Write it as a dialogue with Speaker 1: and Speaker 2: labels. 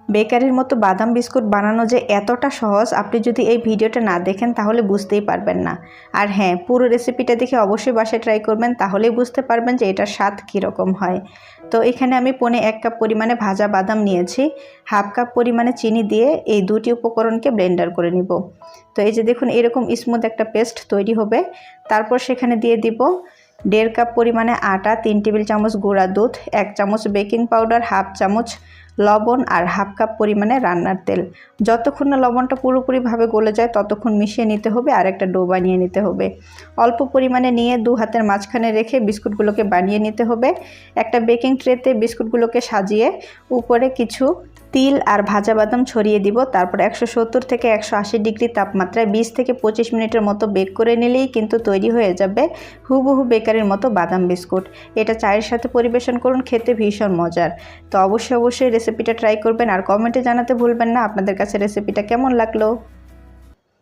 Speaker 1: বেকারির মতো বাদাম বিস্কুট বানানো যে এতটা সহজ, আপনি যদি এই ভিডিওটা না দেখেন তাহলে বুঝতেই পারবেন না। আর হ্যাঁ, পুরো রেসিপিটা দেখে অবশ্যই বাসায় ট্রাই করবেন, তাহলেই বুঝতে পারবেন যে এটার স্বাদ কীরকম হয়। তো এখানে আমি 1.5 কাপ পরিমাণে ভাজা বাদাম নিয়েছি। 1/2 কাপ পরিমাণে চিনি দিয়ে এই দুটি উপকরণকে ব্লেন্ডার করে নিব। তো এই যে দেখুন, এরকম স্মুথ একটা পেস্ট তৈরি হবে। তারপর সেখানে দিয়ে দিব 1.5 কাপ পরিমাণে আটা, 3 টেবিল চামচ গুঁড়া দুধ, 1 চামচ বেকিং পাউডার, 1/2 চামচ লবণ আর 1/2 কাপ পরিমাণে রান্নার তেল। যতক্ষণ না লবণটা পুরোপুরিভাবে গলে যায় ততক্ষণ মিশিয়ে নিতে হবে আর একটা ডো বানিয়ে নিতে হবে। অল্প পরিমাণে নিয়ে 2 হাতের মাঝখানে রেখে বিস্কুটগুলোকে বানিয়ে নিতে হবে। একটা বেকিং ট্রেতে বিস্কুটগুলোকে সাজিয়ে উপরে কিছু তিল আর ভাজা বাদাম ছড়িয়ে দিব। তারপর 170 থেকে 180 ডিগ্রি তাপমাত্রায় 20 থেকে 25 মিনিটের মতো বেক করে নিলেই কিন্তু তৈরি হয়ে যাবে হুবহু বেকারির মতো বাদাম বিস্কুট। এটা চায়ের সাথে পরিবেশন করুন, খেতে ভীষণ মজার। তো অবশ্যই রেসিপিটা ট্রাই করবেন আর কমেন্টে জানাতে ভুলবেন না আপনাদের কাছে রেসিপিটা কেমন লাগলো।